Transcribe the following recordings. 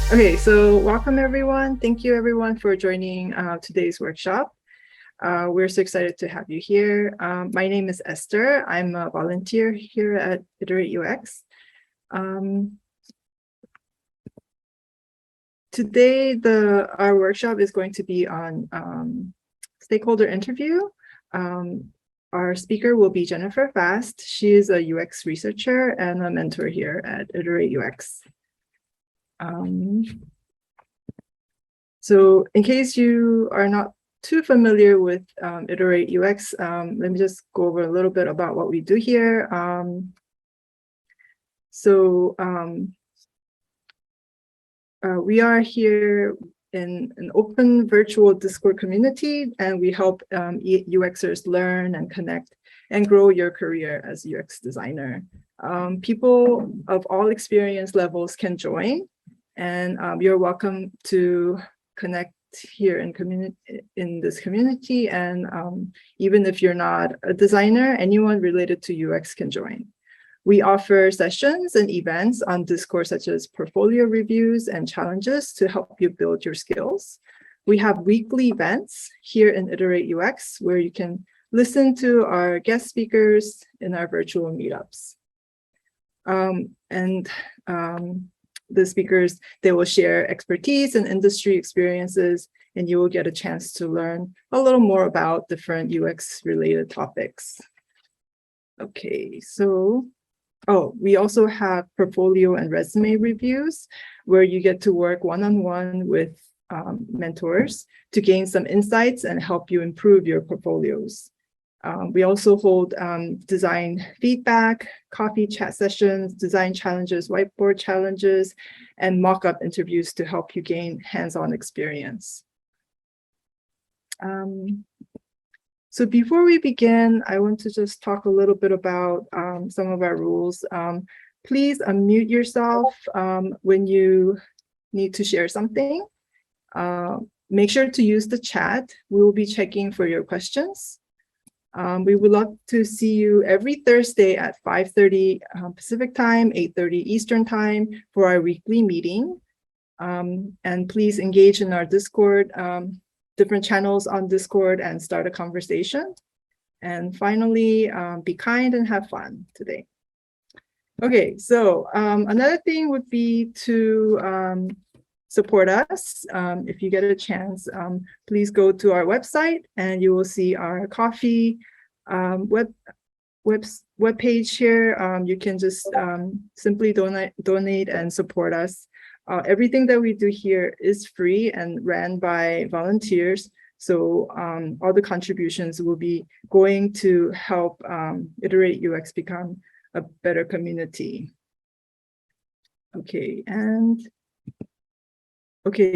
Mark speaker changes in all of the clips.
Speaker 1: Okay, so welcome everyone. Thank you everyone for joining today's workshop. We're so excited to have you here. My name is Esther. I'm a volunteer here at IterateUX. Today, our workshop is going to be on stakeholder interview. Our speaker will be Jennifer Fast. She is a UX researcher and a mentor here at IterateUX. So in case you are not too familiar with IterateUX, let me just go over a little bit about what we do here. We are here in an open virtual Discord community, and we help UXers learn and connect and grow your career as a UX designer. People of all experience levels can join, and you're welcome to connect here in this community. And even if you're not a designer, anyone related to UX can join. We offer sessions and events on Discord, such as portfolio reviews and challenges to help you build your skills. We have weekly events here in IterateUX where you can listen to our guest speakers in our virtual meetups. The speakers, they will share expertise and industry experiences, and you will get a chance to learn a little more about different UX related topics. Okay, so, we also have portfolio and resume reviews where you get to work one-on-one with mentors to gain some insights and help you improve your portfolios. We also hold design feedback, coffee chat sessions, design challenges, whiteboard challenges, and mock-up interviews to help you gain hands-on experience. So before we begin, I want to just talk a little bit about some of our rules. Please unmute yourself when you need to share something. Make sure to use the chat. We will be checking for your questions. We would love to see you every Thursday at 5:30 Pacific time, 8:30 Eastern time for our weekly meeting. And please engage in our Discord, different channels on Discord, and start a conversation. And finally, be kind and have fun today. Okay, so another thing would be to support us. If you get a chance, please go to our website and you will see our coffee web page here. You can just simply donate and support us. Everything that we do here is free and ran by volunteers. So all the contributions will be going to help IterateUX become a better community. Okay,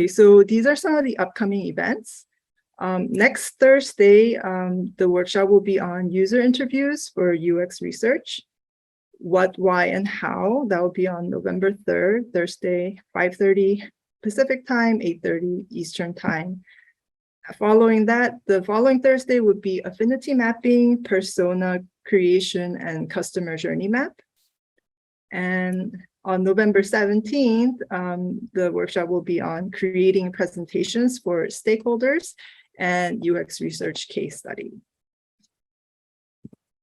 Speaker 1: so these are some of the upcoming events. Next Thursday, the workshop will be on user interviews for UX research. What, why, and how. That will be on November 3rd, Thursday, 5:30 Pacific time, 8:30 Eastern time. Following that, the following Thursday would be affinity mapping, persona creation, and customer journey map. And on November 17th, the workshop will be on creating presentations for stakeholders and UX research case study.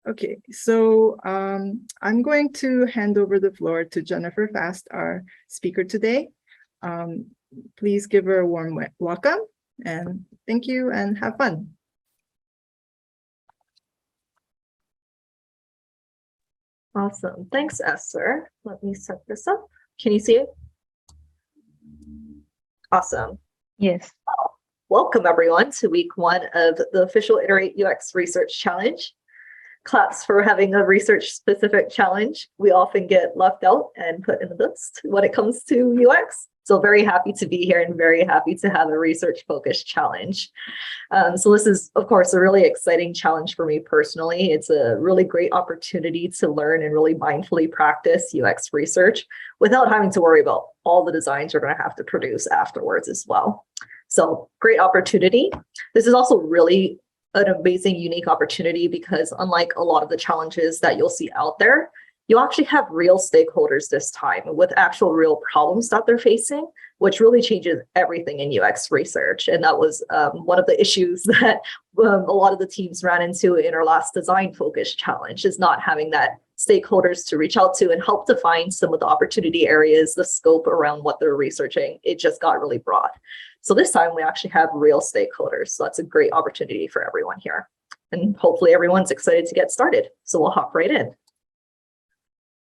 Speaker 1: Okay, so I'm going to hand over the floor to Jennifer Fast, our speaker today. Please give her a warm welcome, and thank you and have fun.
Speaker 2: Awesome. Thanks, Esther. Let me set this up. Can you see it? Awesome.
Speaker 3: Yes.
Speaker 2: Welcome, everyone, to week 1 of the official IterateUX Research Challenge. Claps for having a research-specific challenge. We often get left out and put in the list when it comes to UX. So very happy to be here and very happy to have a research-focused challenge. So this is, of course, a really exciting challenge for me personally. It's a really great opportunity to learn and really mindfully practice UX research without having to worry about all the designs you're going to have to produce afterwards as well. So great opportunity. This is also really an amazing, unique opportunity because unlike a lot of the challenges that you'll see out there, you actually have real stakeholders this time with actual real problems that they're facing, which really changes everything in UX research. And that was one of the issues that a lot of the teams ran into in our last design focus challenge, is not having that stakeholders to reach out to and help define some of the opportunity areas, the scope around what they're researching. It just got really broad. So this time we actually have real stakeholders. So that's a great opportunity for everyone here. And hopefully everyone's excited to get started. So we'll hop right in.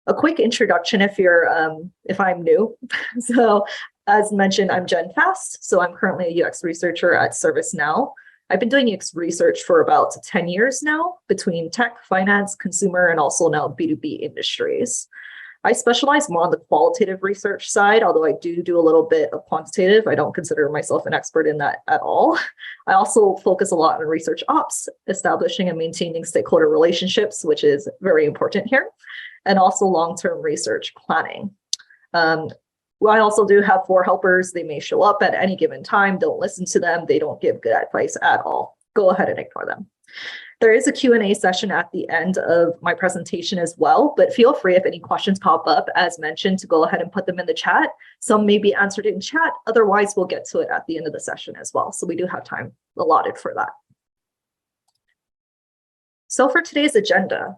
Speaker 2: A quick introduction if I'm new. So as mentioned, I'm Jen Fast. So I'm currently a UX researcher at ServiceNow. I've been doing UX research for about 10 years now, between tech, finance, consumer, and also now B2B industries. I specialize more on the qualitative research side, although I do a little bit of quantitative. I don't consider myself an expert in that at all. I also focus a lot on research ops, establishing and maintaining stakeholder relationships, which is very important here, and also long-term research planning. I also do have 4 helpers. They may show up at any given time. Don't listen to them. They don't give good advice at all. Go ahead and ignore them. There is a Q&A session at the end of my presentation as well, but feel free if any questions pop up, as mentioned, to go ahead and put them in the chat. Some may be answered in chat. Otherwise, we'll get to it at the end of the session as well. So we do have time allotted for that. So for today's agenda,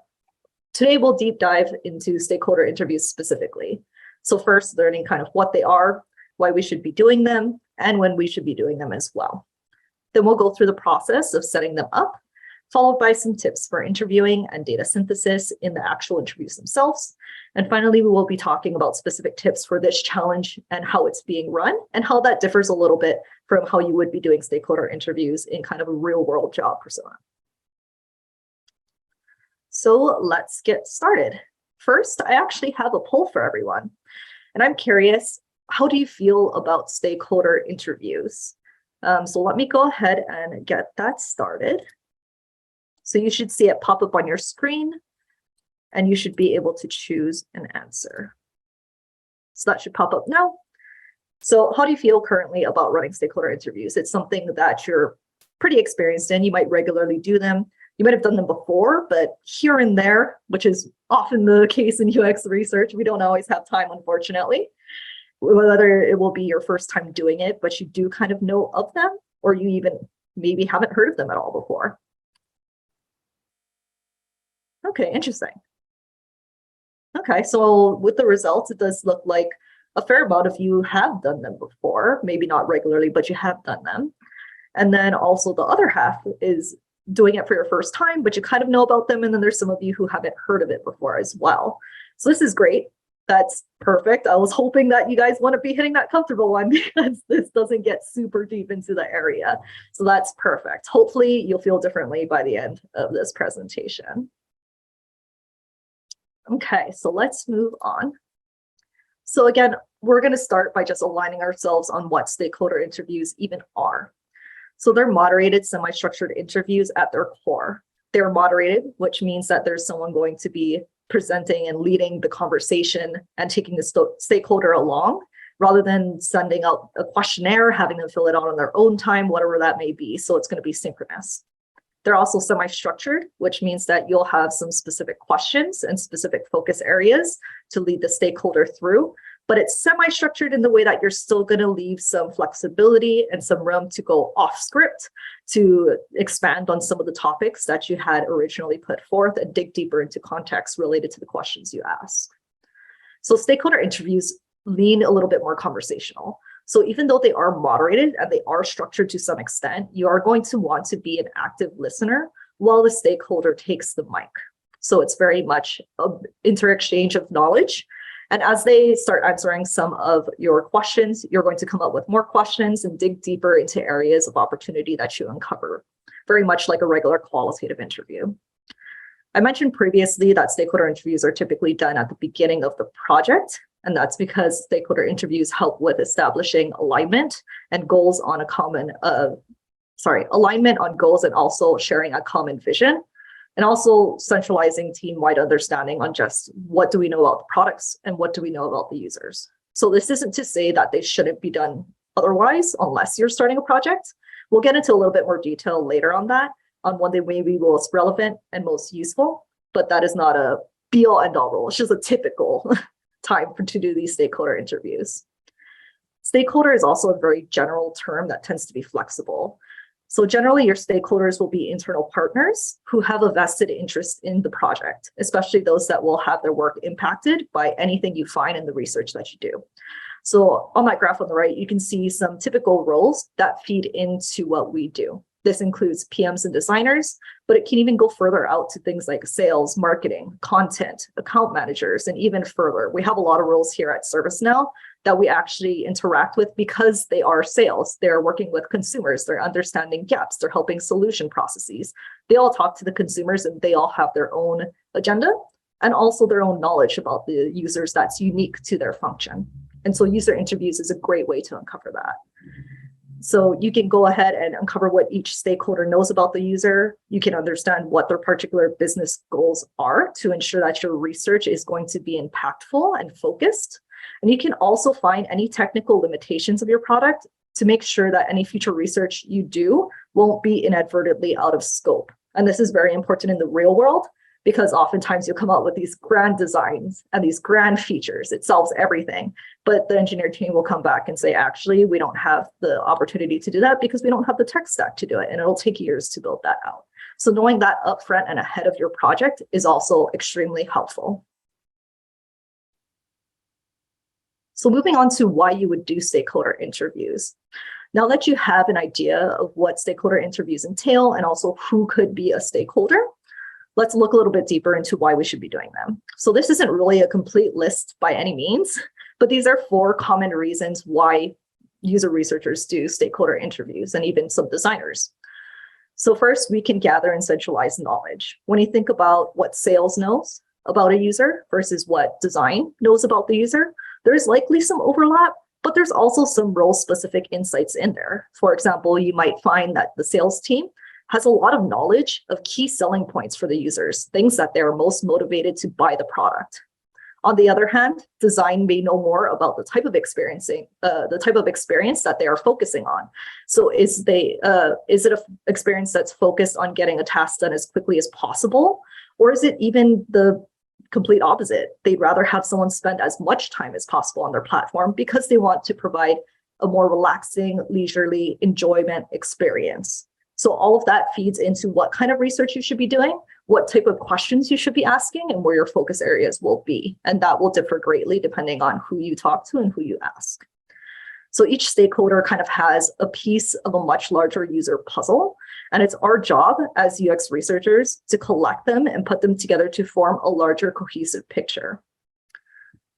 Speaker 2: today we'll deep dive into stakeholder interviews specifically. So first, learning kind of what they are, why we should be doing them, and when we should be doing them as well. Then we'll go through the process of setting them up, followed by some tips for interviewing and data synthesis in the actual interviews themselves. And finally, we will be talking about specific tips for this challenge and how it's being run, and how that differs a little bit from how you would be doing stakeholder interviews in kind of a real world job persona. So let's get started. First, I actually have a poll for everyone. And I'm curious, how do you feel about stakeholder interviews? So let me go ahead and get that started. So you should see it pop up on your screen, and you should be able to choose an answer. So that should pop up now. So how do you feel currently about running stakeholder interviews? It's something that you're pretty experienced in. You might regularly do them. You might have done them before, but here and there, which is often the case in UX research, we don't always have time, unfortunately. Whether it will be your first time doing it, but you do kind of know of them, or you even maybe haven't heard of them at all before. Okay, interesting. Okay, so with the results, it does look like a fair amount of you have done them before, maybe not regularly, but you have done them. And then also the other half is doing it for your first time, but you kind of know about them. And then there's some of you who haven't heard of it before as well. So this is great. That's perfect. I was hoping that you guys want to be hitting that comfortable one, because this doesn't get super deep into the area. So that's perfect. Hopefully you'll feel differently by the end of this presentation. Okay, so let's move on. So again, we're going to start by just aligning ourselves on what stakeholder interviews even are. So they're moderated, semi-structured interviews at their core. They're moderated, which means that there's someone going to be presenting and leading the conversation and taking the stakeholder along, rather than sending out a questionnaire, having them fill it out on their own time, whatever that may be. So it's going to be synchronous. They're also semi-structured, which means that you'll have some specific questions and specific focus areas to lead the stakeholder through. But it's semi-structured in the way that you're still going to leave some flexibility and some room to go off script, to expand on some of the topics that you had originally put forth and dig deeper into context related to the questions you ask. So stakeholder interviews lean a little bit more conversational. So even though they are moderated and they are structured to some extent, you are going to want to be an active listener while the stakeholder takes the mic. So it's very much an inter-exchange of knowledge. And as they start answering some of your questions, you're going to come up with more questions and dig deeper into areas of opportunity that you uncover, very much like a regular qualitative interview. I mentioned previously that stakeholder interviews are typically done at the beginning of the project, and that's because stakeholder interviews help with establishing alignment and goals on a common, alignment on goals, and also sharing a common vision. And also centralizing team-wide understanding on just what do we know about the products and what do we know about the users. So this isn't to say that they shouldn't be done otherwise unless you're starting a project. We'll get into a little bit more detail later on that, on when they may be most relevant and most useful, but that is not a be all end all rule. It's just a typical time to do these stakeholder interviews. Stakeholder is also a very general term that tends to be flexible. So generally, your stakeholders will be internal partners who have a vested interest in the project, especially those that will have their work impacted by anything you find in the research that you do. So on that graph on the right, you can see some typical roles that feed into what we do. This includes PMs and designers, but it can even go further out to things like sales, marketing, content, account managers, and even further. We have a lot of roles here at ServiceNow that we actually interact with because they are sales. They're working with consumers, they're understanding gaps, they're helping solution processes. They all talk to the consumers and they all have their own agenda and also their own knowledge about the users that's unique to their function. And so user interviews is a great way to uncover that. So you can go ahead and uncover what each stakeholder knows about the user. You can understand what their particular business goals are to ensure that your research is going to be impactful and focused. And you can also find any technical limitations of your product to make sure that any future research you do won't be inadvertently out of scope. And this is very important in the real world, because oftentimes you'll come out with these grand designs and these grand features. It solves everything. But the engineer team will come back and say, actually, we don't have the opportunity to do that because we don't have the tech stack to do it. And it'll take years to build that out. So knowing that upfront and ahead of your project is also extremely helpful. So moving on to why you would do stakeholder interviews. Now that you have an idea of what stakeholder interviews entail and also who could be a stakeholder, let's look a little bit deeper into why we should be doing them. So this isn't really a complete list by any means, but these are 4 common reasons why user researchers do stakeholder interviews and even some designers. So first, we can gather and centralize knowledge. When you think about what sales knows about a user versus what design knows about the user, there's likely some overlap, but there's also some role-specific insights in there. For example, you might find that the sales team has a lot of knowledge of key selling points for the users, things that they're most motivated to buy the product. On the other hand, design may know more about the type of experience that they are focusing on. So is it an experience that's focused on getting a task done as quickly as possible? Or is it even the complete opposite? They'd rather have someone spend as much time as possible on their platform because they want to provide a more relaxing, leisurely enjoyment experience. So all of that feeds into what kind of research you should be doing, what type of questions you should be asking, and where your focus areas will be. And that will differ greatly depending on who you talk to and who you ask. So each stakeholder kind of has a piece of a much larger user puzzle. And it's our job as UX researchers to collect them and put them together to form a larger cohesive picture.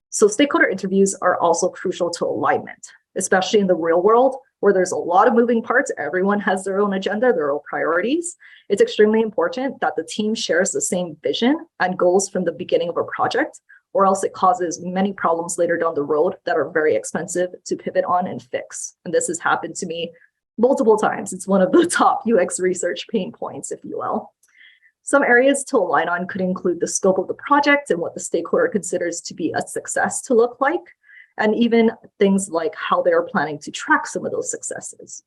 Speaker 2: So stakeholder interviews are also crucial to alignment, especially in the real world, where there's a lot of moving parts. Everyone has their own agenda, their own priorities. It's extremely important that the team shares the same vision and goals from the beginning of a project, or else it causes many problems later down the road that are very expensive to pivot on and fix. And this has happened to me multiple times. It's one of the top UX research pain points, if you will. Some areas to align on could include the scope of the project and what the stakeholder considers to be a success to look like, and even things like how they are planning to track some of those successes.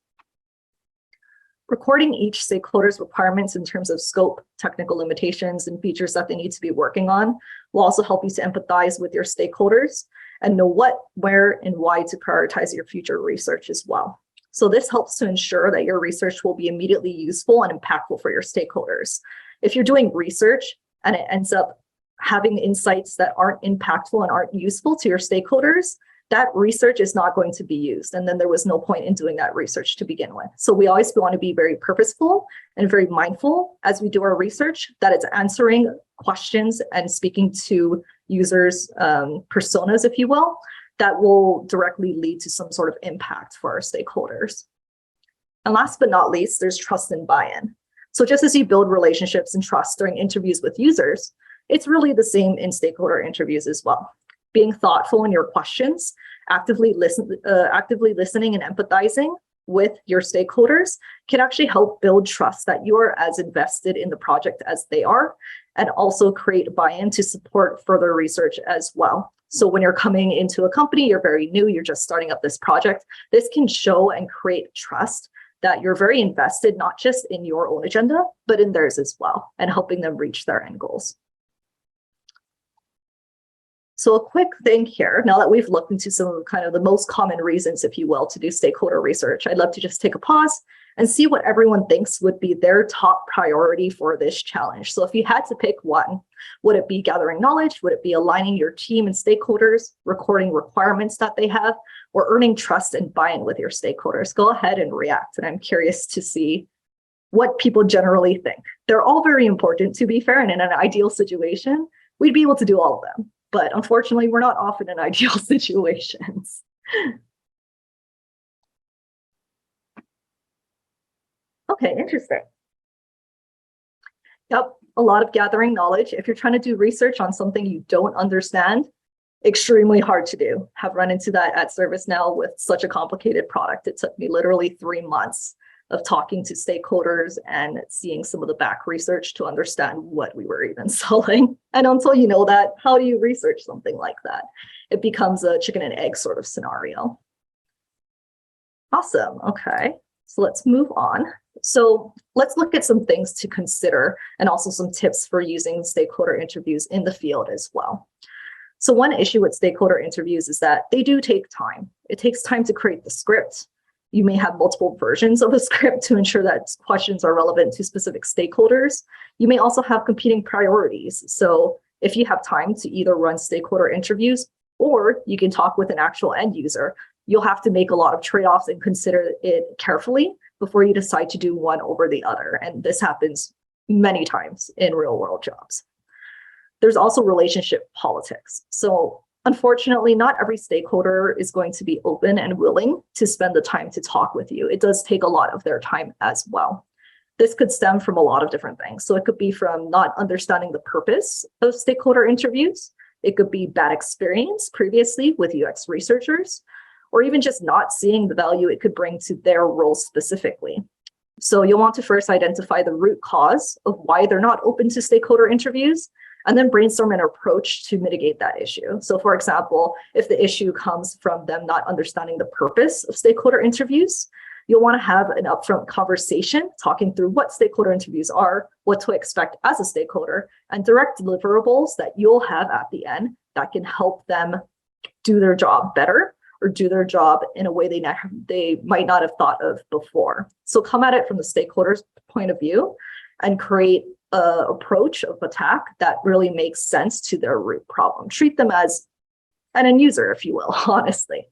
Speaker 2: Recording each stakeholder's requirements in terms of scope, technical limitations, and features that they need to be working on will also help you to empathize with your stakeholders and know what, where, and why to prioritize your future research as well. So this helps to ensure that your research will be immediately useful and impactful for your stakeholders. If you're doing research and it ends up having insights that aren't impactful and aren't useful to your stakeholders, that research is not going to be used. And then there was no point in doing that research to begin with. So we always want to be very purposeful and very mindful as we do our research that it's answering questions and speaking to users' personas, if you will, that will directly lead to some sort of impact for our stakeholders. And last but not least, there's trust and buy-in. So just as you build relationships and trust during interviews with users, it's really the same in stakeholder interviews as well. Being thoughtful in your questions, actively listening and empathizing with your stakeholders can actually help build trust that you are as invested in the project as they are, and also create buy-in to support further research as well. So when you're coming into a company, you're very new, you're just starting up this project, this can show and create trust that you're very invested, not just in your own agenda, but in theirs as well, and helping them reach their end goals. So a quick thing here, now that we've looked into some of kind of the most common reasons, if you will, to do stakeholder research, I'd love to just take a pause and see what everyone thinks would be their top priority for this challenge. So if you had to pick one, would it be gathering knowledge? Would it be aligning your team and stakeholders, recording requirements that they have, or earning trust and buy-in with your stakeholders? Go ahead and react. And I'm curious to see what people generally think. They're all very important, to be fair, and in an ideal situation, we'd be able to do all of them. But unfortunately, we're not often in ideal situations. Okay, interesting. Yep, a lot of gathering knowledge. If you're trying to do research on something you don't understand, extremely hard to do. Have run into that at ServiceNow with such a complicated product. It took me literally 3 months of talking to stakeholders and seeing some of the back research to understand what we were even selling. And until you know that, how do you research something like that? It becomes a chicken and egg sort of scenario. Awesome, okay, so let's move on. So let's look at some things to consider and also some tips for using stakeholder interviews in the field as well. So one issue with stakeholder interviews is that they do take time. It takes time to create the script. You may have multiple versions of a script to ensure that questions are relevant to specific stakeholders. You may also have competing priorities. So if you have time to either run stakeholder interviews or you can talk with an actual end user, you'll have to make a lot of trade-offs and consider it carefully before you decide to do one over the other. And this happens many times in real-world jobs. There's also relationship politics. So unfortunately, not every stakeholder is going to be open and willing to spend the time to talk with you. It does take a lot of their time as well. This could stem from a lot of different things. So it could be from not understanding the purpose of stakeholder interviews. It could be bad experience previously with UX researchers, or even just not seeing the value it could bring to their role specifically. So you'll want to first identify the root cause of why they're not open to stakeholder interviews, and then brainstorm an approach to mitigate that issue. So for example, if the issue comes from them not understanding the purpose of stakeholder interviews, you'll want to have an upfront conversation talking through what stakeholder interviews are, what to expect as a stakeholder, and direct deliverables that you'll have at the end that can help them do their job better or do their job in a way they might not have thought of before. So come at it from the stakeholder's point of view and create an approach of attack that really makes sense to their root problem. Treat them as an end user, if you will, honestly.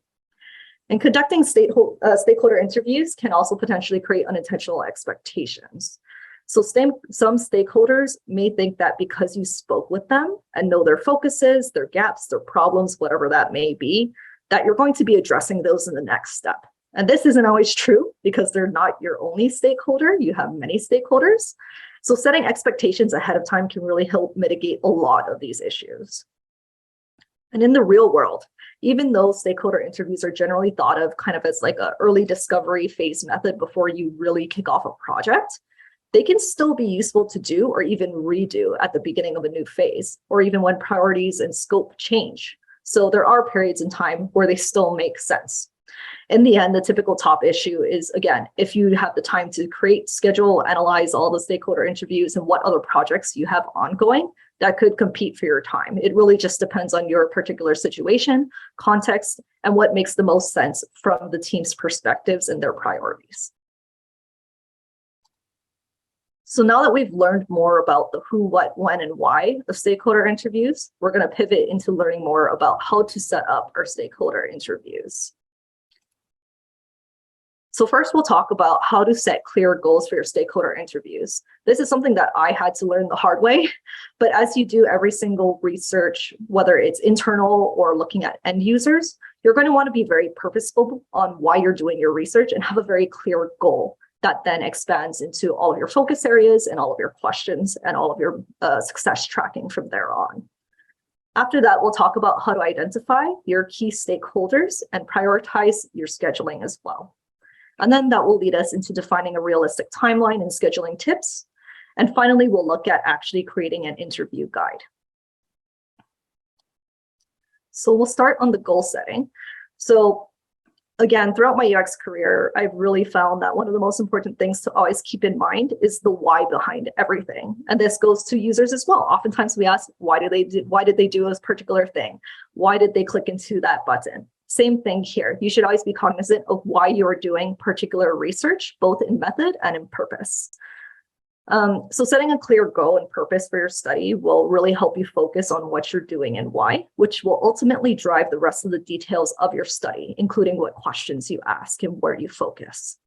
Speaker 2: And conducting stakeholder interviews can also potentially create unintentional expectations. So some stakeholders may think that because you spoke with them and know their focuses, their gaps, their problems, whatever that may be, that you're going to be addressing those in the next step. And this isn't always true because they're not your only stakeholder. You have many stakeholders. So setting expectations ahead of time can really help mitigate a lot of these issues. And in the real world, even though stakeholder interviews are generally thought of kind of as like an early discovery phase method before you really kick off a project, they can still be useful to do or even redo at the beginning of a new phase, or even when priorities and scope change. So there are periods in time where they still make sense. In the end, the typical top issue is, again, if you have the time to create, schedule, analyze all the stakeholder interviews and what other projects you have ongoing that could compete for your time. It really just depends on your particular situation, context, and what makes the most sense from the team's perspectives and their priorities. So now that we've learned more about the who, what, when, and why of stakeholder interviews, we're going to pivot into learning more about how to set up our stakeholder interviews. So first, we'll talk about how to set clear goals for your stakeholder interviews. This is something that I had to learn the hard way, but as you do every single research, whether it's internal or looking at end users, you're going to want to be very purposeful on why you're doing your research and have a very clear goal that then expands into all of your focus areas and all of your questions and all of your success tracking from there on. After that, we'll talk about how to identify your key stakeholders and prioritize your scheduling as well. And then that will lead us into defining a realistic timeline and scheduling tips. And finally, we'll look at actually creating an interview guide. So we'll start on the goal setting. So again, throughout my UX career, I've really found that one of the most important things to always keep in mind is the why behind everything. And this goes to users as well. Oftentimes we ask, why did they do this particular thing? Why did they click into that button? Same thing here. You should always be cognizant of why you are doing particular research, both in method and in purpose. So setting a clear goal and purpose for your study will really help you focus on what you're doing and why, which will ultimately drive the rest of the details of your study, including what questions you ask and where you focus.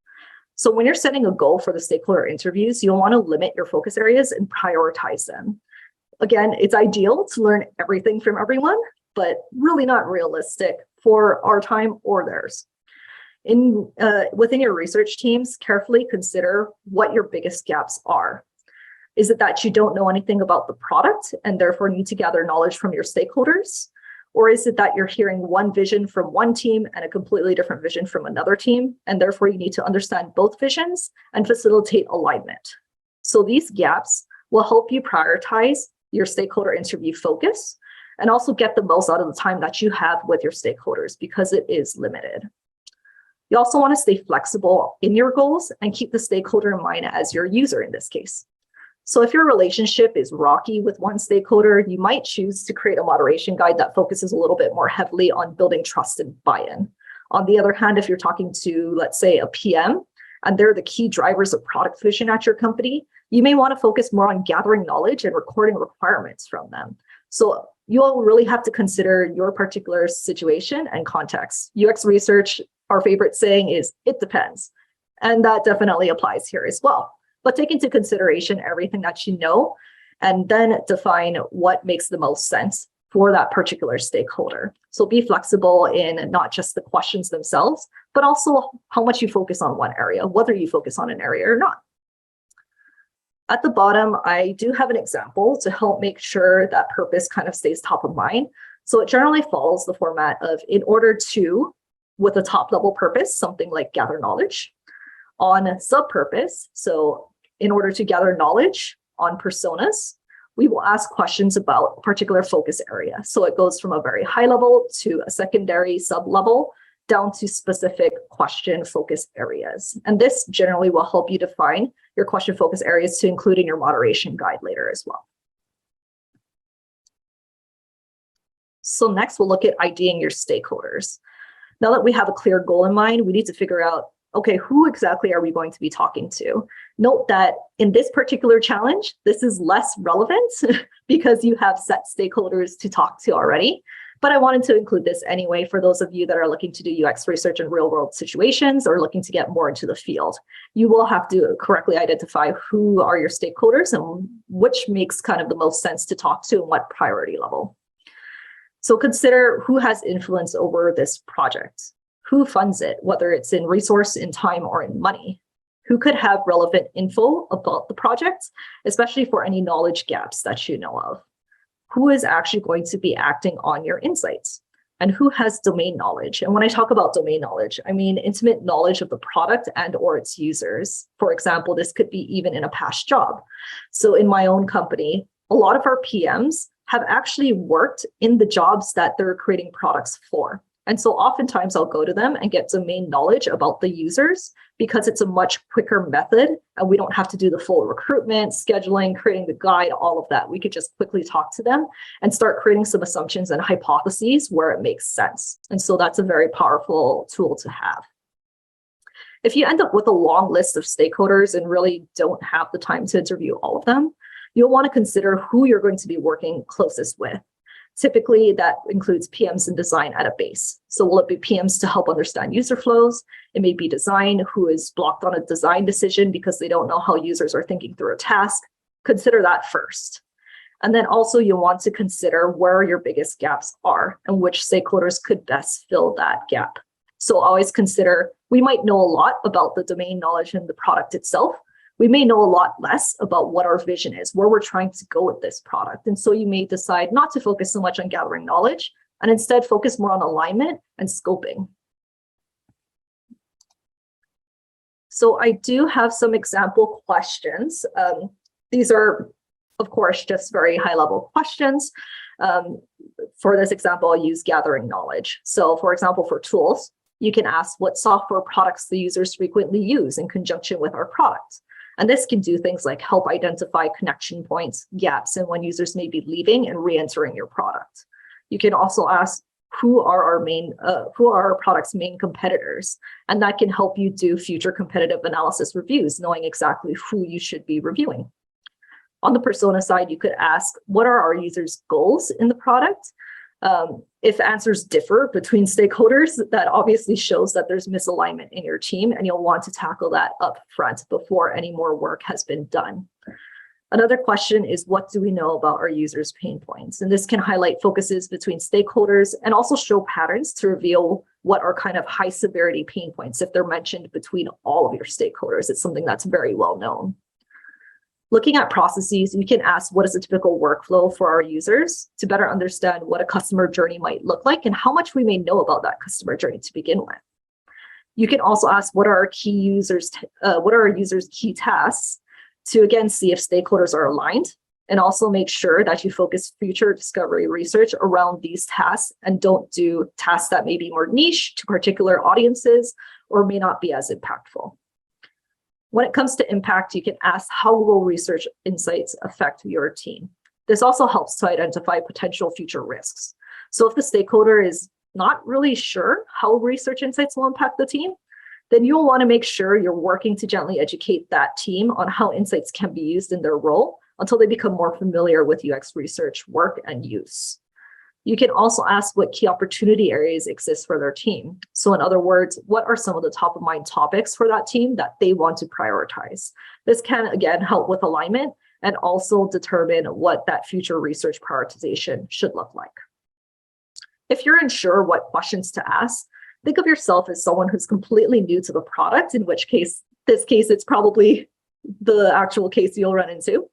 Speaker 2: So when you're setting a goal for the stakeholder interviews, you'll want to limit your focus areas and prioritize them. Again, it's ideal to learn everything from everyone, but really not realistic for our time or theirs. Within your research teams, carefully consider what your biggest gaps are. Is it that you don't know anything about the product and therefore need to gather knowledge from your stakeholders? Or is it that you're hearing one vision from one team and a completely different vision from another team, and therefore you need to understand both visions and facilitate alignment? So these gaps will help you prioritize your stakeholder interview focus and also get the most out of the time that you have with your stakeholders, because it is limited. You also want to stay flexible in your goals and keep the stakeholder in mind as your user in this case. So if your relationship is rocky with one stakeholder, you might choose to create a moderation guide that focuses a little bit more heavily on building trust and buy-in. On the other hand, if you're talking to, let's say, a PM, and they're the key drivers of product vision at your company, you may want to focus more on gathering knowledge and recording requirements from them. So you'll really have to consider your particular situation and context. UX research, our favorite saying is, it depends. And that definitely applies here as well. But take into consideration everything that you know, and then define what makes the most sense for that particular stakeholder. So be flexible in not just the questions themselves, but also how much you focus on one area, whether you focus on an area or not. At the bottom, I do have an example to help make sure that purpose kind of stays top of mind. So it generally follows the format of, in order to, with a top level purpose, something like gather knowledge. On sub-purpose, so in order to gather knowledge on personas, we will ask questions about a particular focus area. So it goes from a very high level to a secondary sub-level down to specific question focus areas. And this generally will help you define your question focus areas to include in your moderation guide later as well. So next we'll look at IDing your stakeholders. Now that we have a clear goal in mind, we need to figure out, okay, who exactly are we going to be talking to? Note that in this particular challenge, this is less relevant because you have set stakeholders to talk to already. But I wanted to include this anyway for those of you that are looking to do UX research in real world situations or looking to get more into the field. You will have to correctly identify who are your stakeholders and which makes kind of the most sense to talk to and what priority level. So consider who has influence over this project. Who funds it, whether it's in resource, in time, or in money? Who could have relevant info about the project, especially for any knowledge gaps that you know of? Who is actually going to be acting on your insights? And who has domain knowledge? And when I talk about domain knowledge, I mean intimate knowledge of the product and or its users. For example, this could be even in a past job. So in my own company, a lot of our PMs have actually worked in the jobs that they're creating products for. And so oftentimes I'll go to them and get domain knowledge about the users because it's a much quicker method and we don't have to do the full recruitment, scheduling, creating the guide, all of that. We could just quickly talk to them and start creating some assumptions and hypotheses where it makes sense. And so that's a very powerful tool to have. If you end up with a long list of stakeholders and really don't have the time to interview all of them, you'll want to consider who you're going to be working closest with. Typically, that includes PMs and design at a base. So will it be PMs to help understand user flows? It may be design who is blocked on a design decision because they don't know how users are thinking through a task. Consider that first. And then also you'll want to consider where your biggest gaps are and which stakeholders could best fill that gap. So always consider, we might know a lot about the domain knowledge and the product itself. We may know a lot less about what our vision is, where we're trying to go with this product. And so you may decide not to focus so much on gathering knowledge and instead focus more on alignment and scoping. So I do have some example questions. These are, of course, just very high-level questions. For this example, I'll use gathering knowledge. So for example, for tools, You can ask what software products the users frequently use in conjunction with our product. And this can do things like help identify connection points, gaps, and when users may be leaving and re-entering your product. You can also ask who are our product's main competitors, and that can help you do future competitive analysis reviews, knowing exactly who you should be reviewing. On the persona side, you could ask, what are our users' goals in the product? If answers differ between stakeholders, that obviously shows that there's misalignment in your team, and you'll want to tackle that up front before any more work has been done. Another question is, what do we know about our users' pain points? And this can highlight focuses between stakeholders and also show patterns to reveal what are kind of high severity pain points. If they're mentioned between all of your stakeholders, it's something that's very well known. Looking at processes, you can ask what is a typical workflow for our users to better understand what a customer journey might look like and how much we may know about that customer journey to begin with. You can also ask what are our users' key tasks to again see if stakeholders are aligned, and also make sure that you focus future discovery research around these tasks and don't do tasks that may be more niche to particular audiences or may not be as impactful. When it comes to impact, you can ask how will research insights affect your team? This also helps to identify potential future risks. So if the stakeholder is not really sure how research insights will impact the team, then you'll want to make sure you're working to gently educate that team on how insights can be used in their role until they become more familiar with UX research work and use. You can also ask what key opportunity areas exist for their team. So in other words, what are some of the top of mind topics for that team that they want to prioritize? This can, again, help with alignment and also determine what that future research prioritization should look like. If you're unsure what questions to ask, think of yourself as someone who's completely new to the product, in which case, it's probably the actual case you'll run into,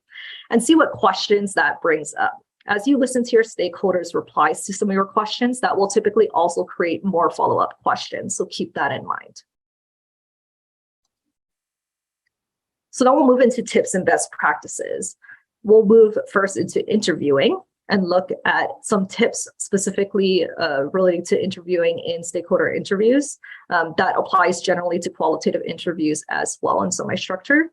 Speaker 2: and see what questions that brings up. As you listen to your stakeholders' replies to some of your questions, that will typically also create more follow-up questions, so keep that in mind. So now we'll move into tips and best practices. We'll move first into interviewing and look at some tips specifically relating to interviewing in stakeholder interviews. That applies generally to qualitative interviews as well in semi-structured.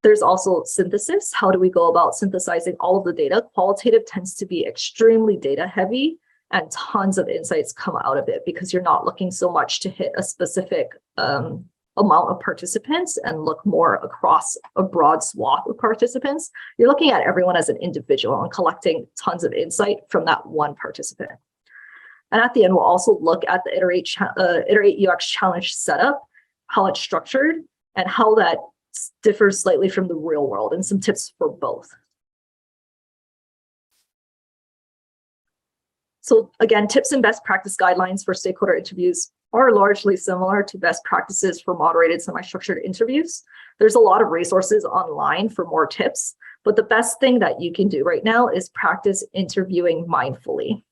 Speaker 2: There's also synthesis. How do we go about synthesizing all of the data? Qualitative tends to be extremely data heavy and tons of insights come out of it because you're not looking so much to hit a specific amount of participants and look more across a broad swath of participants. You're looking at everyone as an individual and collecting tons of insight from that one participant. And at the end, we'll also look at the IterateUX challenge setup, how it's structured, and how that differs slightly from the real world, and some tips for both. So again, tips and best practice guidelines for stakeholder interviews are largely similar to best practices for moderated semi-structured interviews. There's a lot of resources online for more tips, but the best thing that you can do right now is practice interviewing mindfully.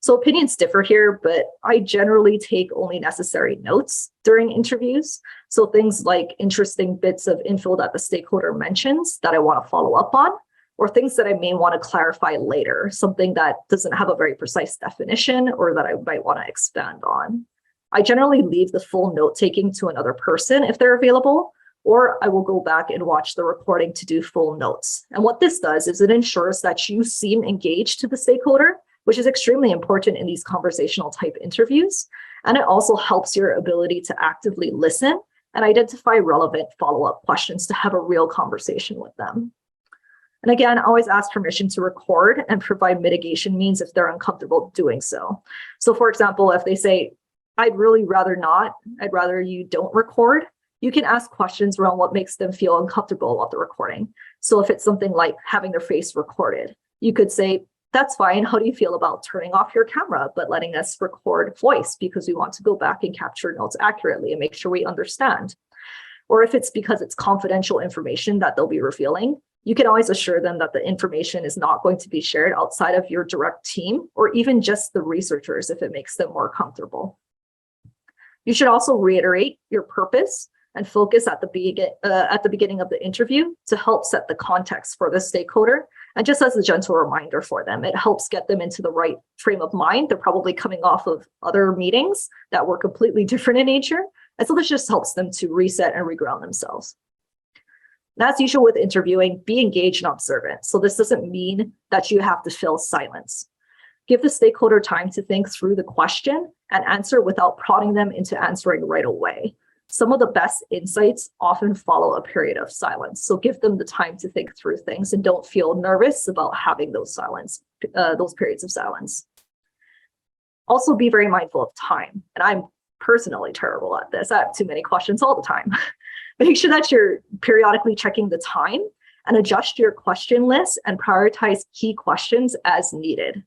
Speaker 2: So opinions differ here, but I generally take only necessary notes during interviews. So things like interesting bits of info that the stakeholder mentions that I want to follow up on, or things that I may want to clarify later, something that doesn't have a very precise definition or that I might want to expand on. I generally leave the full note-taking to another person if they're available, or I will go back and watch the recording to do full notes. And what this does is it ensures that you seem engaged to the stakeholder, which is extremely important in these conversational type interviews. And it also helps your ability to actively listen and identify relevant follow-up questions to have a real conversation with them. And again, always ask permission to record and provide mitigation means if they're uncomfortable doing so. So for example, if they say, I'd really rather not, I'd rather you don't record, you can ask questions around what makes them feel uncomfortable about the recording. So if it's something like having their face recorded, you could say, that's fine. How do you feel about turning off your camera, but letting us record voice because we want to go back and capture notes accurately and make sure we understand? Or if it's because it's confidential information that they'll be revealing, you can always assure them that the information is not going to be shared outside of your direct team or even just the researchers if it makes them more comfortable. You should also reiterate your purpose and focus at the beginning of the interview to help set the context for the stakeholder And just as a gentle reminder for them, it helps get them into the right frame of mind. They're probably coming off of other meetings that were completely different in nature. And so this just helps them to reset and reground themselves. And as usual with interviewing, be engaged and observant. So this doesn't mean that you have to fill silence. Give the stakeholder time to think through the question and answer without prodding them into answering right away. Some of the best insights often follow a period of silence. So give them the time to think through things and don't feel nervous about having those periods of silence. Also be very mindful of time. And I'm personally terrible at this. I have too many questions all the time. Make sure that you're periodically checking the time and adjust your question list and prioritize key questions as needed.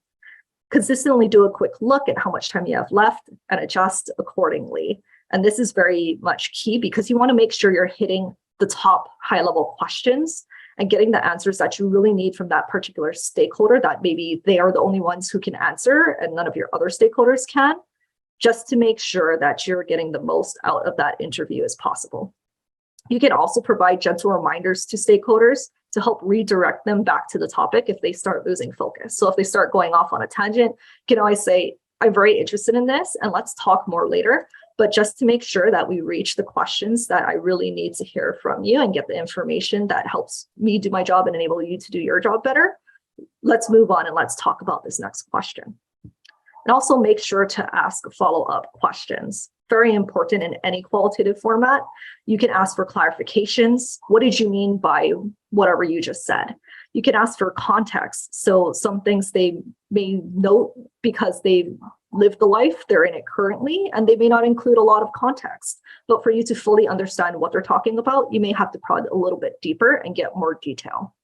Speaker 2: Consistently do a quick look at how much time you have left and adjust accordingly. And this is very much key because you want to make sure you're hitting the top high-level questions and getting the answers that you really need from that particular stakeholder that maybe they are the only ones who can answer and none of your other stakeholders can, just to make sure that you're getting the most out of that interview as possible. You can also provide gentle reminders to stakeholders to help redirect them back to the topic if they start losing focus. So if they start going off on a tangent, you can always say, I'm very interested in this and let's talk more later. But just to make sure that we reach the questions that I really need to hear from you and get the information that helps me do my job and enable you to do your job better, let's move on and let's talk about this next question. And also make sure to ask follow-up questions. Very important in any qualitative format. You can ask for clarifications. What did you mean by whatever you just said? You can ask for context. So some things they may note because they've lived the life, they're in it currently, and they may not include a lot of context. But for you to fully understand what they're talking about, you may have to prod a little bit deeper and get more detail.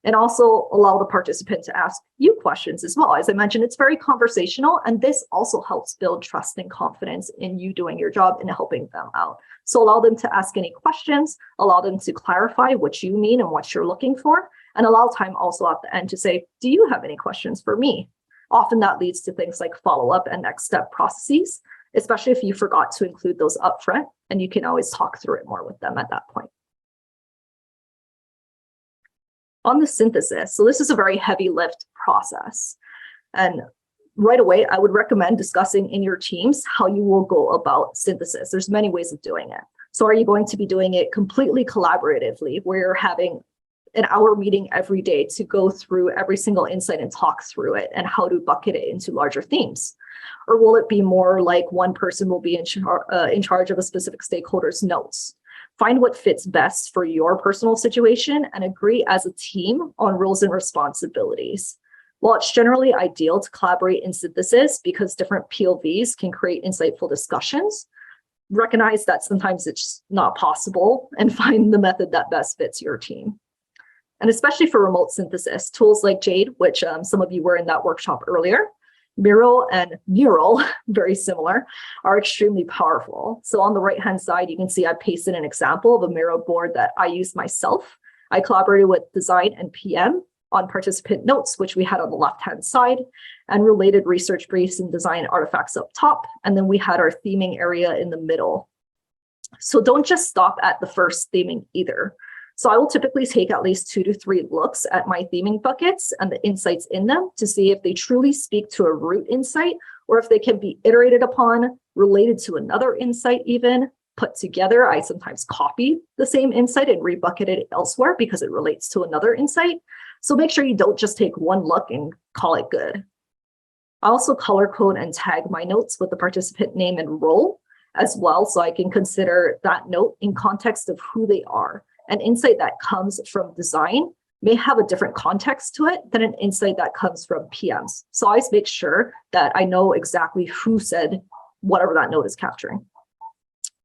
Speaker 2: And also allow the participant to ask you questions as well. As I mentioned, it's very conversational, and this also helps build trust and confidence in you doing your job and helping them out. So allow them to ask any questions, allow them to clarify what you mean and what you're looking for, and allow time also at the end to say, do you have any questions for me? Often that leads to things like follow-up and next step processes, especially if you forgot to include those upfront, and you can always talk through it more with them at that point. On the synthesis, so this is a very heavy lift process. And right away, I would recommend discussing in your teams how you will go about synthesis. There's many ways of doing it. So are you going to be doing it completely collaboratively, where you're having an hour meeting every day to go through every single insight and talk through it and how to bucket it into larger themes? Or will it be more like one person will be in charge of a specific stakeholder's notes? Find what fits best for your personal situation and agree as a team on roles and responsibilities. While it's generally ideal to collaborate in synthesis because different POVs can create insightful discussions, recognize that sometimes it's not possible and find the method that best fits your team. And especially for remote synthesis, tools like Jade, which some of you were in that workshop earlier, Miro and Neural, very similar, are extremely powerful. So on the right-hand side, you can see I pasted an example of a Miro board that I used myself. I collaborated with design and PM on participant notes, which we had on the left-hand side, and related research briefs and design artifacts up top. And then we had our theming area in the middle. So don't just stop at the first theming either. So I will typically take at least 2 to 3 looks at my theming buckets and the insights in them to see if they truly speak to a root insight or if they can be iterated upon, related to another insight even, put together. I sometimes copy the same insight and rebucket it elsewhere because it relates to another insight. So make sure you don't just take one look and call it good. I also color code and tag my notes with the participant name and role as well, so I can consider that note in context of who they are. An insight that comes from design may have a different context to it than an insight that comes from PMs. So I always make sure that I know exactly who said whatever that note is capturing.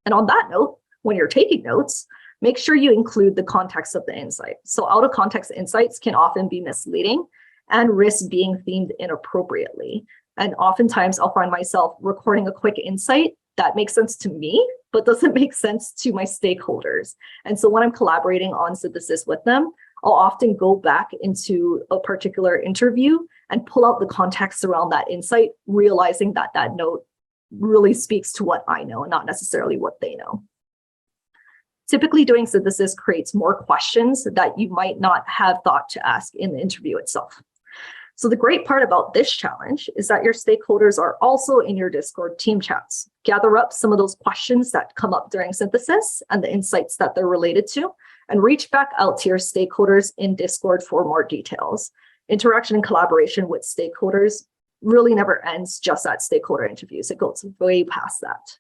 Speaker 2: And on that note, when you're taking notes, make sure you include the context of the insight. So out of context insights can often be misleading and risk being themed inappropriately. And oftentimes I'll find myself recording a quick insight that makes sense to me, but doesn't make sense to my stakeholders. And so when I'm collaborating on synthesis with them, I'll often go back into a particular interview and pull out the context around that insight, realizing that that note really speaks to what I know and not necessarily what they know. Typically, doing synthesis creates more questions that you might not have thought to ask in the interview itself. So the great part about this challenge is that your stakeholders are also in your Discord team chats. Gather up some of those questions that come up during synthesis and the insights that they're related to, and reach back out to your stakeholders in Discord for more details. Interaction and collaboration with stakeholders really never ends just at stakeholder interviews. It goes way past that.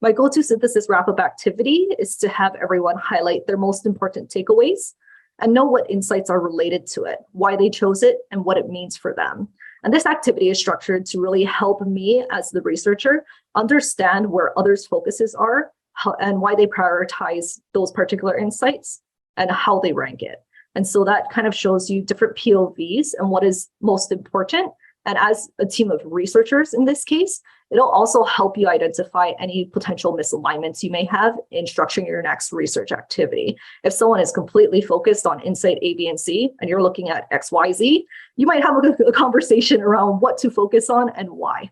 Speaker 2: My go-to synthesis wrap-up activity is to have everyone highlight their most important takeaways and know what insights are related to it, why they chose it, and what it means for them. And this activity is structured to really help me as the researcher understand where others' focuses are and why they prioritize those particular insights and how they rank it. And so that kind of shows you different POVs and what is most important. And as a team of researchers in this case, it'll also help you identify any potential misalignments you may have in structuring your next research activity. If someone is completely focused on insight A, B, and C, and you're looking at X, Y, Z, you might have a conversation around what to focus on and why.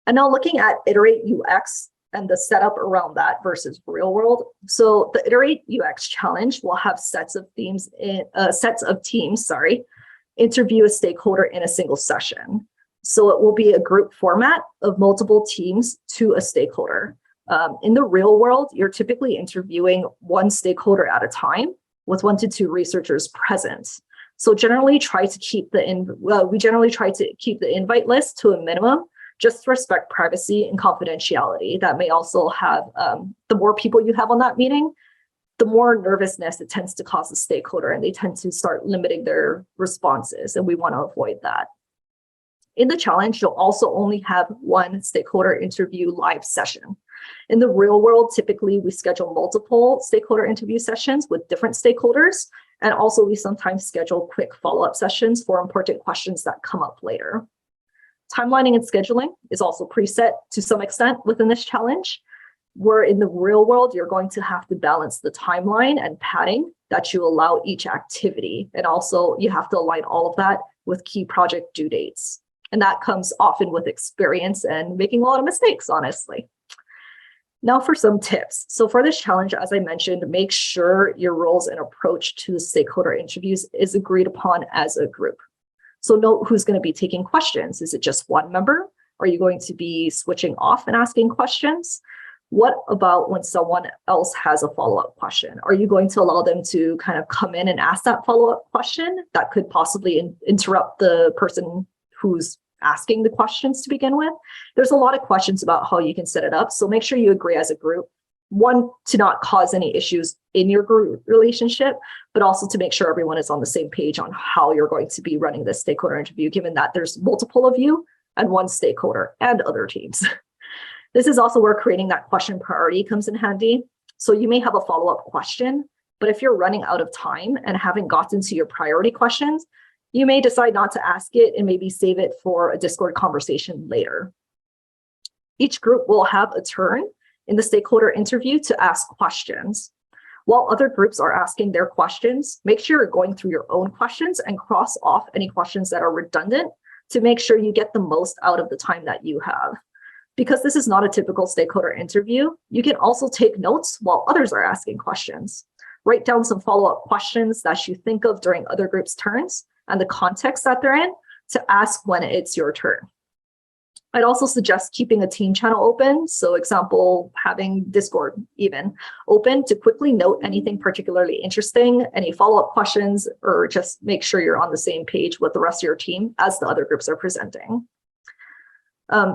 Speaker 2: And now looking at IterateUX and the setup around that versus real world. So the IterateUX challenge will have sets of teams, interview a stakeholder in a single session. So it will be a group format of multiple teams to a stakeholder. In the real world, you're typically interviewing one stakeholder at a time with 1 to 2 researchers present. So generally try to keep we generally try to keep the invite list to a minimum, just to respect privacy and confidentiality. That may also have, the more people you have on that meeting, the more nervousness it tends to cause the stakeholder, and they tend to start limiting their responses, and we want to avoid that. In the challenge, you'll also only have one stakeholder interview live session. In the real world, typically we schedule multiple stakeholder interview sessions with different stakeholders, and also we sometimes schedule quick follow-up sessions for important questions that come up later. Timelining and scheduling is also preset to some extent within this challenge, where in the real world, you're going to have to balance the timeline and padding that you allow each activity. And also you have to align all of that with key project due dates. And that comes often with experience and making a lot of mistakes, honestly. Now for some tips. So for this challenge, as I mentioned, make sure your roles and approach to the stakeholder interviews is agreed upon as a group. So note who's going to be taking questions. Is it just one member? Are you going to be switching off and asking questions? What about when someone else has a follow-up question? Are you going to allow them to kind of come in and ask that follow-up question that could possibly interrupt the person who's asking the questions to begin with? There's a lot of questions about how you can set it up. So make sure you agree as a group. One, to not cause any issues in your group relationship, but also to make sure everyone is on the same page on how you're going to be running this stakeholder interview, given that there's multiple of you and one stakeholder and other teams. This is also where creating that question priority comes in handy. So you may have a follow-up question, but if you're running out of time and haven't gotten to your priority questions, you may decide not to ask it and maybe save it for a Discord conversation later. Each group will have a turn in the stakeholder interview to ask questions. While other groups are asking their questions, make sure you're going through your own questions and cross off any questions that are redundant to make sure you get the most out of the time that you have. Because this is not a typical stakeholder interview, you can also take notes while others are asking questions. Write down some follow-up questions that you think of during other groups' turns and the context that they're in to ask when it's your turn. I'd also suggest keeping a team channel open. So example, having Discord even open to quickly note anything particularly interesting, any follow-up questions, or just make sure you're on the same page with the rest of your team as the other groups are presenting.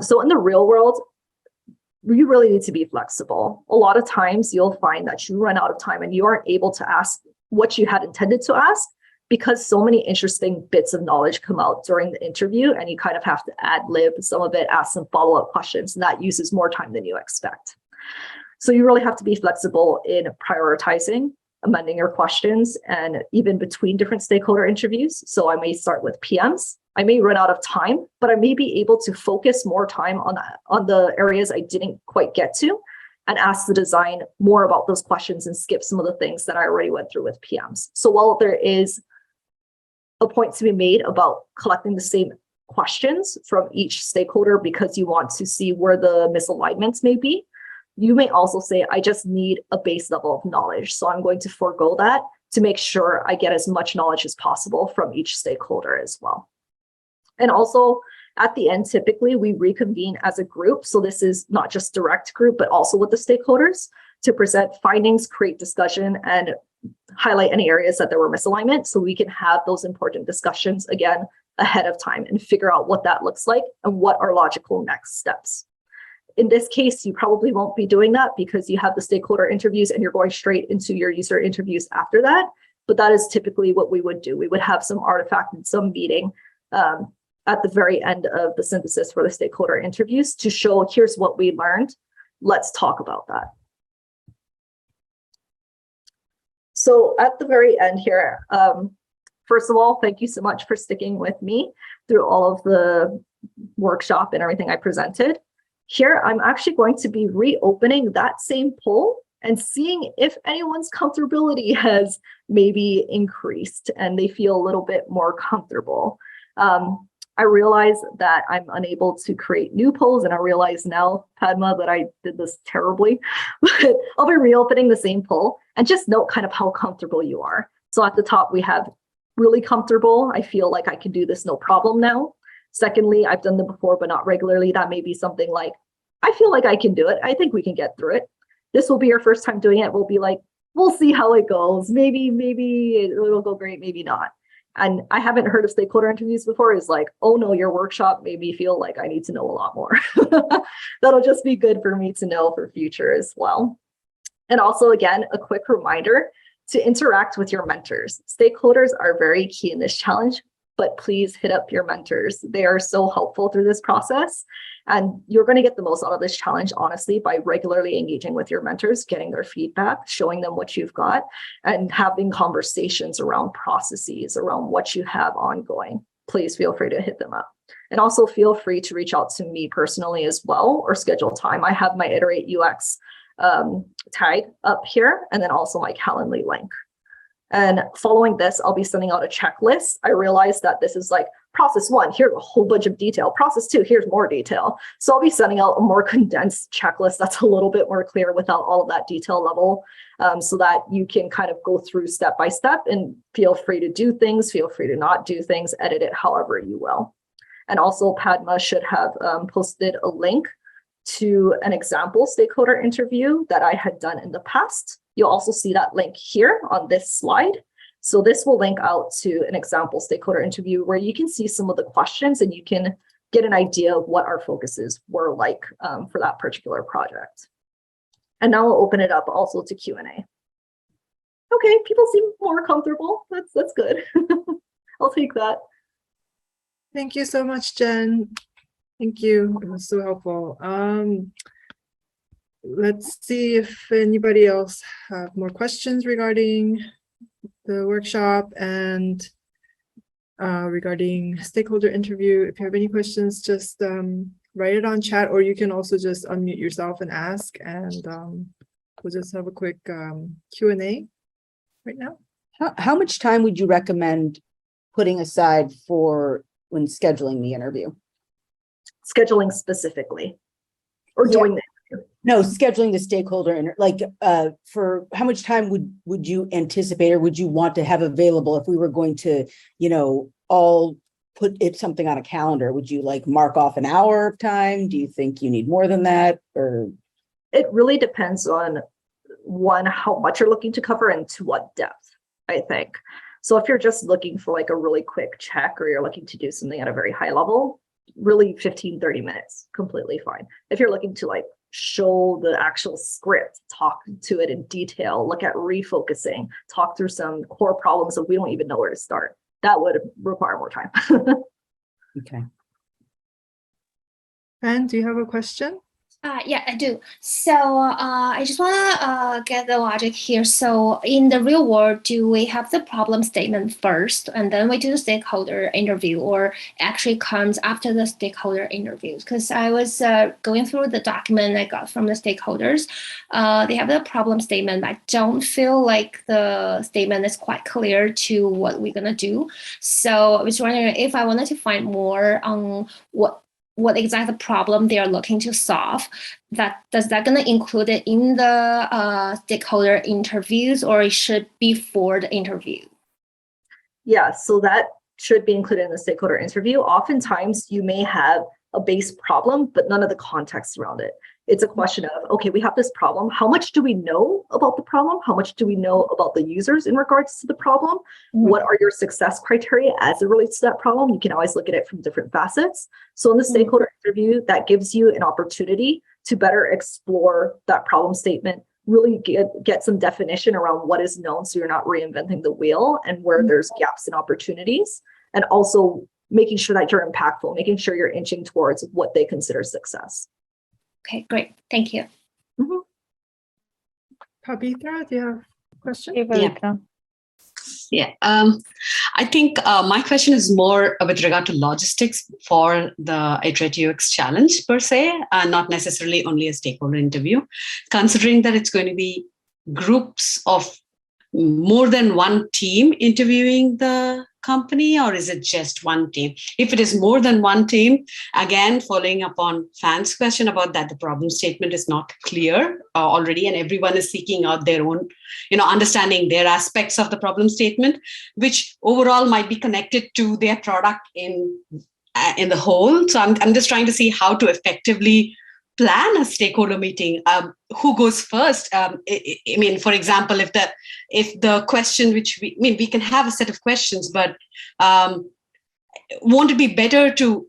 Speaker 2: So in the real world, you really need to be flexible. A lot of times you'll find that you run out of time and you aren't able to ask what you had intended to ask because so many interesting bits of knowledge come out during the interview and you kind of have to ad lib some of it, ask some follow-up questions, and that uses more time than you expect. So you really have to be flexible in prioritizing, amending your questions, and even between different stakeholder interviews. So I may start with PMs. I may run out of time, but I may be able to focus more time on the areas I didn't quite get to and ask the design more about those questions and skip some of the things that I already went through with PMs. So while there is a point to be made about collecting the same questions from each stakeholder because you want to see where the misalignments may be, You may also say, I just need a base level of knowledge. So I'm going to forego that to make sure I get as much knowledge as possible from each stakeholder as well. And also at the end, typically we reconvene as a group. So this is not just direct group, but also with the stakeholders to present findings, create discussion, and highlight any areas that there were misalignment. So we can have those important discussions again ahead of time and figure out what that looks like and what are logical next steps. In this case, you probably won't be doing that because you have the stakeholder interviews and you're going straight into your user interviews after that. But that is typically what we would do. We would have some artifact and some meeting at the very end of the synthesis for the stakeholder interviews to show, here's what we learned. Let's talk about that. So at the very end here, first of all, thank you so much for sticking with me through all of the workshop and everything I presented. Here, I'm actually going to be reopening that same poll and seeing if anyone's comfortability has maybe increased and they feel a little bit more comfortable. I realize that I'm unable to create new polls, and I realize now, Padma, that I did this terribly, but I'll be reopening the same poll and just note kind of how comfortable you are. So at the top, we have really comfortable. I feel like I can do this no problem now. Secondly, I've done them before, but not regularly. That may be something like, I feel like I can do it. I think we can get through it. This will be your first time doing it. We'll be like, we'll see how it goes. Maybe it'll go great, maybe not. And I haven't heard of stakeholder interviews before. Is like, oh no, your workshop made me feel like I need to know a lot more. That'll just be good for me to know for future as well. And also, again, a quick reminder to interact with your mentors. Stakeholders are very key in this challenge, but please hit up your mentors. They are so helpful through this process. And you're going to get the most out of this challenge, honestly, by regularly engaging with your mentors, getting their feedback, showing them what you've got, and having conversations around processes, around what you have ongoing. Please feel free to hit them up. And also feel free to reach out to me personally as well, or schedule time. I have my IterateUX tag up here, and then also my Calendly link. And following this, I'll be sending out a checklist. I realized that this is like process 1, here's a whole bunch of detail. Process 2, here's more detail. So I'll be sending out a more condensed checklist that's a little bit more clear without all of that detail level, so that you can kind of go through step by step and feel free to do things, feel free to not do things, edit it however you will. And also Padma should have posted a link to an example stakeholder interview that I had done in the past. You'll also see that link here on this slide. So this will link out to an example stakeholder interview where you can see some of the questions and you can get an idea of what our focuses were like for that particular project. And now I'll open it up also to Q&A. Okay, people seem more comfortable. That's good. I'll take that.
Speaker 1: Thank you so much, Jen. Thank you. It was so helpful. Let's see if anybody else have more questions regarding the workshop and regarding stakeholder interview. If you have any questions, just write it on chat, or you can also just unmute yourself and ask, and we'll just have a quick Q&A right now.
Speaker 3: How much time would you recommend putting aside for when scheduling the interview?
Speaker 2: Scheduling specifically, or doing the interview?
Speaker 3: No, scheduling the stakeholder, for how much time would you anticipate, or would you want to have available if we were going to, all put something on a calendar? Would you like mark off an hour of time? Do you think you need more than that? Or
Speaker 2: it really depends on one, how much you're looking to cover and to what depth, I think. So if you're just looking for like a really quick check, or you're looking to do something at a very high level, really 15, 30 minutes, completely fine. If you're looking to like show the actual script, talk to it in detail, look at refocusing, talk through some core problems that we don't even know where to start, that would require more time.
Speaker 3: okay.
Speaker 1: And do you have a question?
Speaker 4: Yeah, I do. So I just want to get the logic here. So in the real world, do we have the problem statement first, and then we do the stakeholder interview, or actually comes after the stakeholder interviews? Because I was going through the document I got from the stakeholders. They have the problem statement, but I don't feel like the statement is quite clear to what we're going to do. So I was wondering if I wanted to find more on what exact problem they are looking to solve. Does that gonna include it in the stakeholder interviews, or it should be for the interview?
Speaker 2: Yeah, so that should be included in the stakeholder interview. Oftentimes you may have a base problem, but none of the context around it. It's a question of, okay, we have this problem. How much do we know about the problem? How much do we know about the users in regards to the problem? What are your success criteria as it relates to that problem? You can always look at it from different facets. So in the stakeholder interview, that gives you an opportunity to better explore that problem statement, really get some definition around what is known so you're not reinventing the wheel and where there's gaps and opportunities, and also making sure that you're impactful, making sure you're inching towards what they consider success.
Speaker 4: Okay, great. Thank you.
Speaker 1: Pavitra, do you have a question?
Speaker 5: Yeah, I think my question is more with regard to logistics for the IterateUX challenge per se, not necessarily only a stakeholder interview, considering that it's going to be groups of more than one team interviewing the company, or is it just one team? If it is more than one team, again, following up on Fan's question about that, the problem statement is not clear already, and everyone is seeking out their own, understanding their aspects of the problem statement, which overall might be connected to their product in the whole. So I'm just trying to see how to effectively plan a stakeholder meeting. Who goes first? I mean, for example, if the question, which we can have a set of questions, but won't it be better to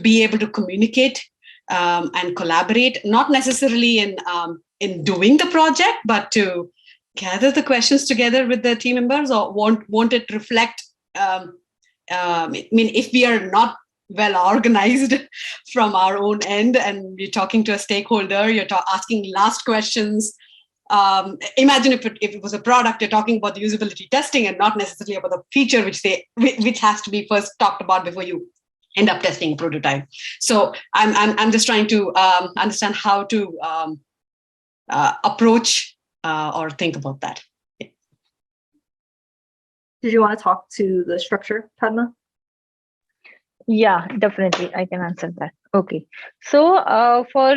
Speaker 5: be able to communicate and collaborate, not necessarily in doing the project, but to gather the questions together with the team members, or won't it reflect? If we are not well organized from our own end, and you're talking to a stakeholder, you're asking last questions. Imagine if it was a product, you're talking about the usability testing and not necessarily about the feature which has to be first talked about before you end up testing a prototype. So I'm just trying to understand how to approach or think about that.
Speaker 2: Did you want to talk to the structure, Padma?
Speaker 6: Yeah, definitely. I can answer that. Okay. So for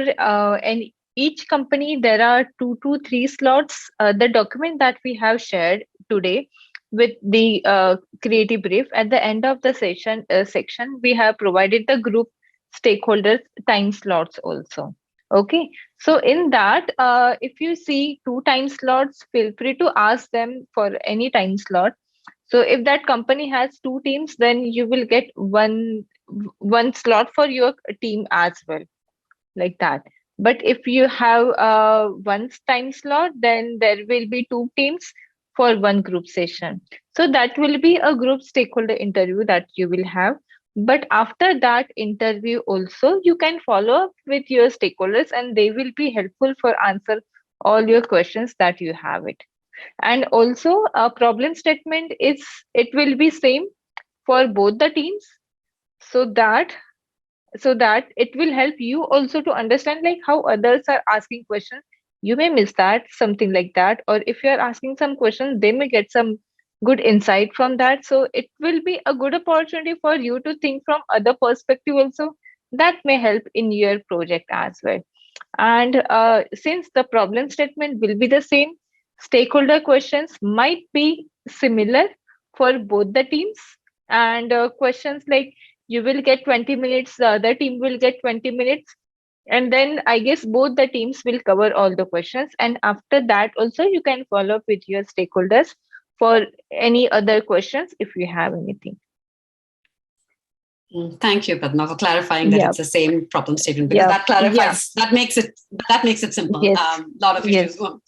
Speaker 6: each company, there are 2 to 3 slots. The document that we have shared today with the creative brief, at the end of the section, we have provided the group stakeholders time slots also. Okay. So in that, if you see 2 time slots, feel free to ask them for any time slot. So if that company has 2 teams, then you will get one slot for your team as well, like that. But if you have one time slot, then there will be 2 teams for one group session. So that will be a group stakeholder interview that you will have. But after that interview also, you can follow up with your stakeholders, and they will be helpful for answer all your questions that you have it. And also a problem statement it will be same for both the teams, so that it will help you also to understand like how others are asking questions. You may miss that, something like that, or if you are asking some questions, they may get some good insight from that. So it will be a good opportunity for you to think from other perspective also. That may help in your project as well. And since the problem statement will be the same, stakeholder questions might be similar for both the teams. And questions like you will get 20 minutes, the other team will get 20 minutes. And then I guess both the teams will cover all the questions. And after that also, you can follow up with your stakeholders for any other questions if you have anything.
Speaker 5: Thank you, Padma, for clarifying that it's the same problem statement, because that clarifies, that makes it simple.
Speaker 6: Yes.
Speaker 5: A lot of issues. The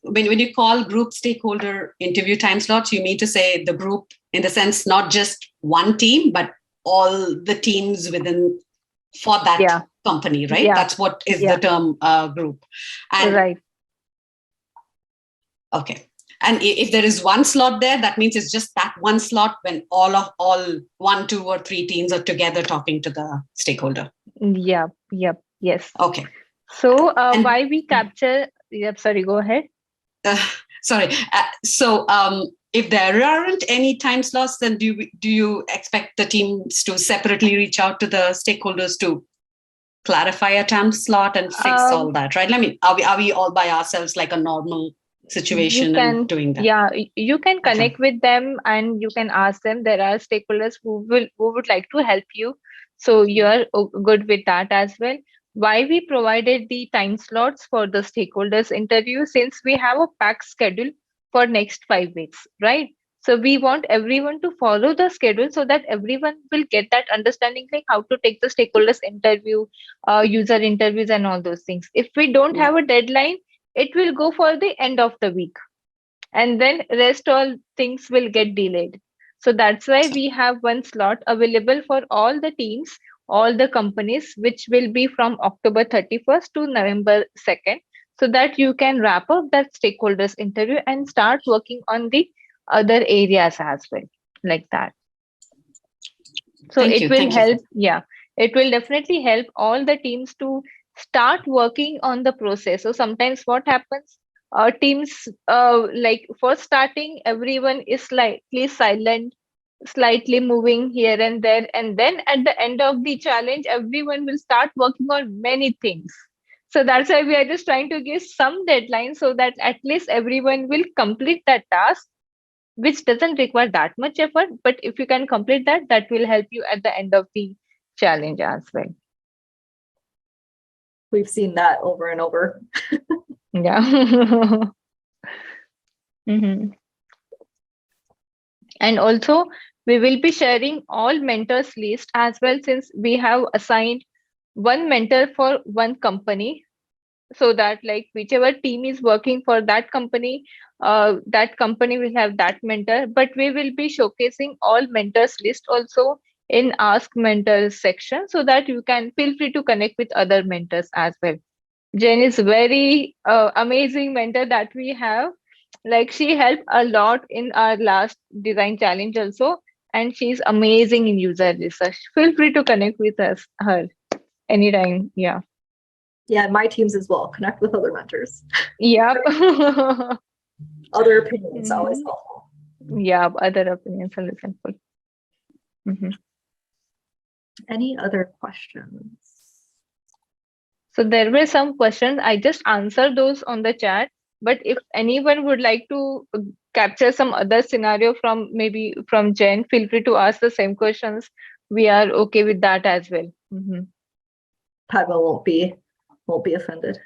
Speaker 5: only when you call group stakeholder interview time slots, you mean to say the group in the sense not just one team, but all the teams within for that company, right? That's what is the term group. And,
Speaker 6: right.
Speaker 5: Okay. And if there is one slot there, that means it's just that one slot when all 1, 2, or 3 teams are together talking to the stakeholder.
Speaker 6: Yes.
Speaker 5: Okay.
Speaker 6: So why we capture? Yep. Sorry. Go ahead.
Speaker 5: Sorry. If there aren't any time slots, then do you expect the teams to separately reach out to the stakeholders to clarify a time slot and fix all that, right? I mean, are we all by ourselves like a normal situation and doing that?
Speaker 6: Yeah, you can connect with them and you can ask them. There are stakeholders who would like to help you. So you're good with that as well. Why we provided the time slots for the stakeholders interview, since we have a packed schedule for next 5 weeks, right? So we want everyone to follow the schedule so that everyone will get that understanding, like how to take the stakeholders interview, user interviews and all those things. If we don't have a deadline, it will go for the end of the week, and then rest all things will get delayed. So that's why we have one slot available for all the teams, all the companies, which will be from October 31st to November 2nd, so that you can wrap up that stakeholders interview and start working on the other areas as well, like that. So it will help. Yeah, it will definitely help all the teams to start working on the process. So sometimes what happens, teams, like for starting, everyone is slightly silent, slightly moving here and there, and then at the end of the challenge, everyone will start working on many things. So that's why we are just trying to give some deadline so that at least everyone will complete that task, which doesn't require that much effort. But if you can complete that, that will help you at the end of the challenge as well.
Speaker 2: We've seen that over and over.
Speaker 6: Yeah. And also, we will be sharing all mentors list as well, since we have assigned one mentor for one company, so that like whichever team is working for that company will have that mentor. But we will be showcasing all mentors list also in Ask Mentors section, so that you can feel free to connect with other mentors as well. Jen is very amazing mentor that we have. Like, she helped a lot in our last design challenge also, and she's amazing in user research. Feel free to connect with her anytime. Yeah.
Speaker 2: Yeah, my teams as well. Connect with other mentors.
Speaker 6: Yep.
Speaker 2: Other opinions always helpful.
Speaker 6: Yeah, other opinions are helpful.
Speaker 2: Any other questions?
Speaker 6: So there were some questions. I just answered those on the chat. But if anyone would like to capture some other scenario from Jen, feel free to ask the same questions. We are okay with that as well.
Speaker 2: Padma won't be offended.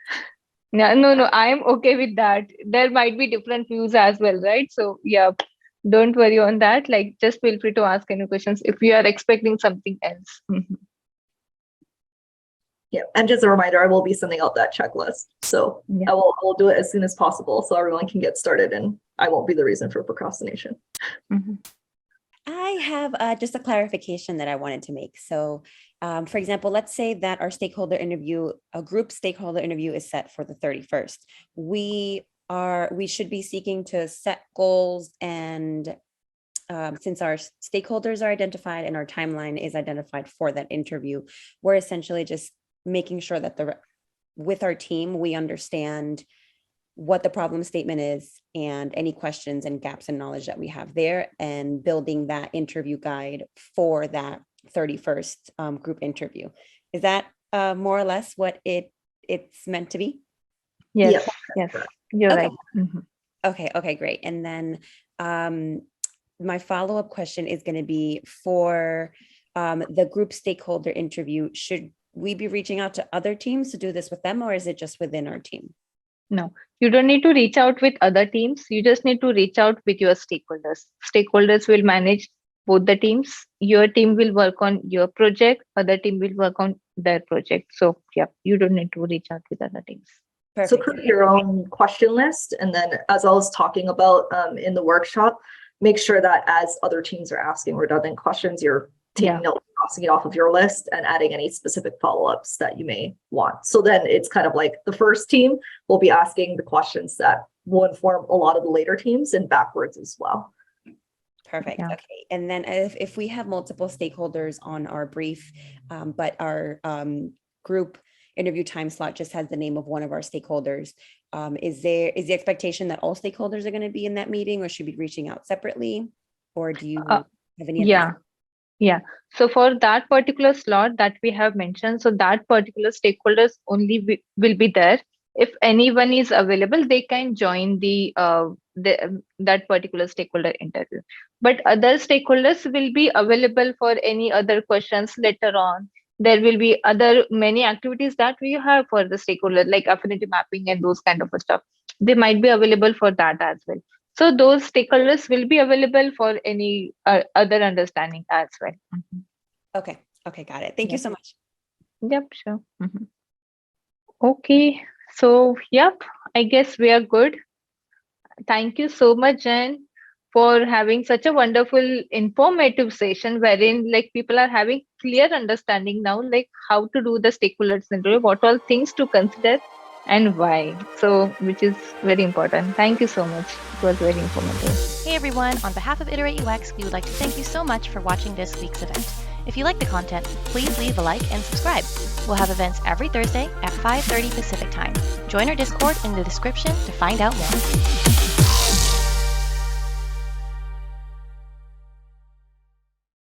Speaker 6: Yeah, no, I am okay with that. There might be different views as well, right? So yeah, don't worry on that. Like, just feel free to ask any questions if you are expecting something else.
Speaker 2: Yeah, and just a reminder, I will be sending out that checklist. So I will do it as soon as possible so everyone can get started, and I won't be the reason for procrastination.
Speaker 7: I have just a clarification that I wanted to make. So, for example, let's say that our a group stakeholder interview is set for the 31st. We should be seeking to set goals, and since our stakeholders are identified and our timeline is identified for that interview, we're essentially just making sure that with our team, we understand what the problem statement is and any questions and gaps in knowledge that we have there, and building that interview guide for that 31st group interview. Is that more or less what it's meant to be?
Speaker 6: Yes, you're
Speaker 7: okay.
Speaker 6: Right.
Speaker 7: Okay, great. And then my follow-up question is going to be for the group stakeholder interview. Should we be reaching out to other teams to do this with them, or is it just within our team?
Speaker 6: No, you don't need to reach out with other teams. You just need to reach out with your stakeholders. Stakeholders will manage both the teams. Your team will work on your project. Other team will work on their project. So yeah, you don't need to reach out with other teams.
Speaker 2: Perfect. So create your own question list. And then, as I was talking about in the workshop, make sure that as other teams are asking redundant questions, you're taking notes, crossing it off of your list, and adding any specific follow-ups that you may want. So then it's kind of like the first team will be asking the questions that will inform a lot of the later teams, and backwards as well.
Speaker 7: Perfect. Okay. And then if we have multiple stakeholders on our brief, but our group interview time slot just has the name of one of our stakeholders. Is the expectation that all stakeholders are going to be in that meeting, or should be reaching out separately? Or do you have any advice?
Speaker 6: Yeah. Yeah. So for that particular slot that we have mentioned, so that particular stakeholders only will be there. If anyone is available, they can join that particular stakeholder interview. But other stakeholders will be available for any other questions later on. There will be other many activities that we have for the stakeholder, like affinity mapping and those kind of stuff. They might be available for that as well. So those stakeholders will be available for any other understanding as well.
Speaker 7: Okay. Okay. Got it. Thank you so much.
Speaker 6: Yep, sure. Okay. So, yep, I guess we are good. Thank you so much, Jen, for having such a wonderful, informative session wherein like people are having clear understanding now, like how to do the stakeholder interview, what all things to consider and why. So, which is very important. Thank you so much. It was very informative.
Speaker 8: Hey everyone, on behalf of IterateUX, we would like to thank you so much for watching this week's event. If you like the content, please leave a like and subscribe. We'll have events every Thursday at 5:30 Pacific Time. Join our Discord in the description to find out more.